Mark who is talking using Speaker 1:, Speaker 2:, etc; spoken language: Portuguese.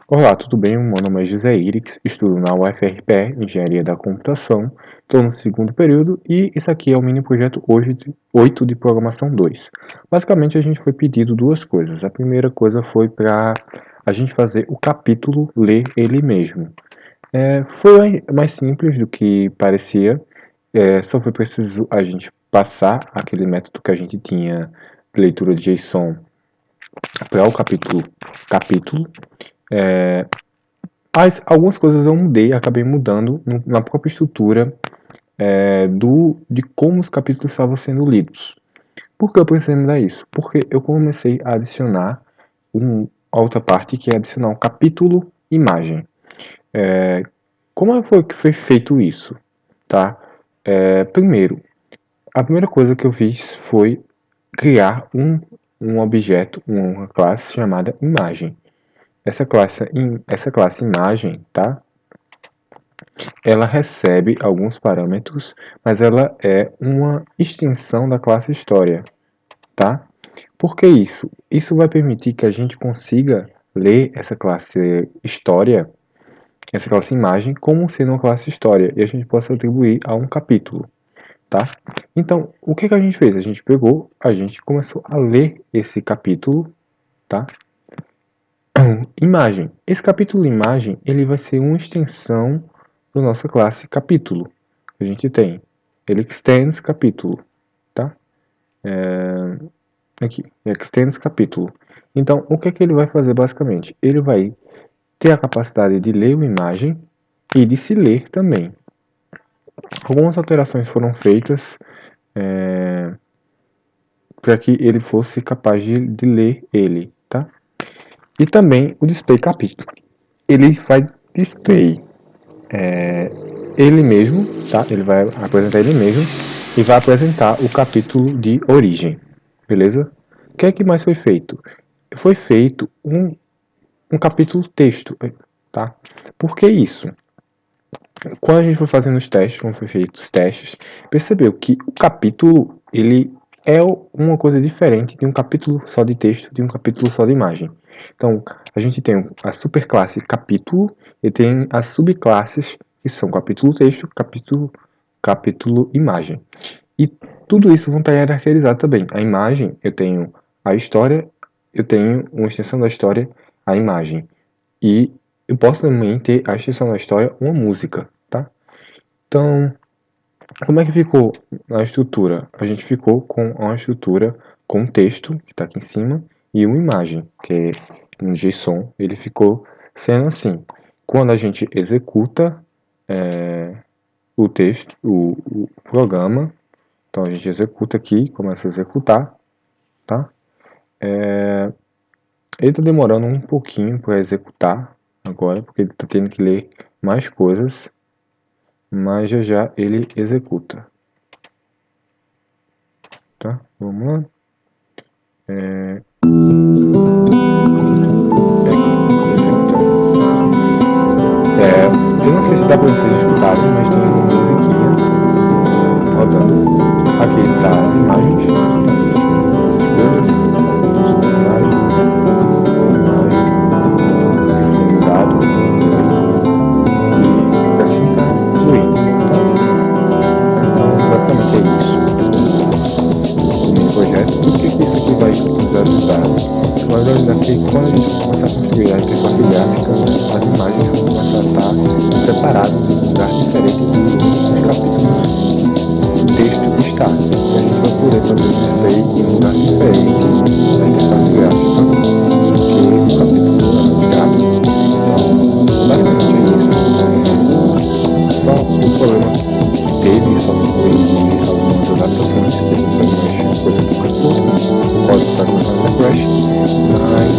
Speaker 1: Olá, tudo bem? Meu nome é José Irix, estudo na UFRPE, Engenharia da Computação. Estou no segundo período e isso aqui é o mini projeto 8 de Programação 2. Basicamente, a gente foi pedido duas coisas. A primeira coisa foi para a gente fazer o capítulo ler ele mesmo. Foi mais simples do que parecia, só foi preciso a gente passar aquele método que a gente tinha de leitura de JSON para o capítulo. Mas algumas coisas eu mudei, acabei mudando na própria estrutura de como os capítulos estavam sendo lidos. Por que eu precisei mudar isso? Porque eu comecei a adicionar a outra parte, que é adicionar um capítulo imagem. Como foi que foi feito isso? Tá? Primeiro, a primeira coisa que eu fiz foi criar um objeto, uma classe chamada imagem. Essa classe imagem, tá? Ela recebe alguns parâmetros, mas ela é uma extensão da classe história, tá? Por que isso? Isso vai permitir que a gente consiga ler essa classe história, essa classe imagem, como sendo uma classe história, e a gente possa atribuir a um capítulo, tá? Então, o que a gente fez? A gente começou a ler esse capítulo, tá? Imagem. Esse capítulo imagem, ele vai ser uma extensão da nossa classe capítulo. A gente tem, ele extends capítulo, tá? Aqui, extends capítulo. Então, o que ele vai fazer basicamente? Ele vai ter a capacidade de ler uma imagem e de se ler também. Algumas alterações foram feitas para que ele fosse capaz de ler ele, tá? E também o display capítulo. Ele vai display ele mesmo, tá? Ele vai apresentar ele mesmo e vai apresentar o capítulo de origem, beleza? O que é que mais foi feito? Foi feito um capítulo texto, tá? Por que isso? Quando a gente foi fazendo os testes, quando foi feito os testes, percebeu que o capítulo, ele é uma coisa diferente de um capítulo só de texto, de um capítulo só de imagem. Então, a gente tem a superclasse capítulo e tem as subclasses que são capítulo texto, capítulo imagem. E tudo isso vão estar hierarquizados também. A imagem, eu tenho a história, eu tenho uma extensão da história, a imagem. E eu posso também ter a extensão da história, uma música, tá? Então, como é que ficou a estrutura? A gente ficou com uma estrutura com texto, que está aqui em cima, e uma imagem, que é um JSON. Ele ficou sendo assim. Quando a gente executa o texto, o programa, então a gente executa aqui, começa a executar, tá? Ele está demorando um pouquinho para executar agora, porque ele está tendo que ler mais coisas, mas já já ele executa. Tá? Vamos lá. Eu não sei se dá para vocês escutarem, mas tem uma musiquinha rodando. Aqui tá as imagens, as coisas, dado, e assim tá fluindo. Então, basicamente é isso. O projeto, o que isso aqui vai nos ajudar? Quando a gente começar a construir a interface gráfica, as imagens vão começar a estar separadas em um lugar diferente dos capítulos. O texto está. E a gente vai poder fazer o display em um lugar diferente da interface gráfica que o capítulo gráfico. Então, basicamente é isso. Só o problema que teve, só foi algumas adaptações que algumas coisas que o código está começando a crash, mas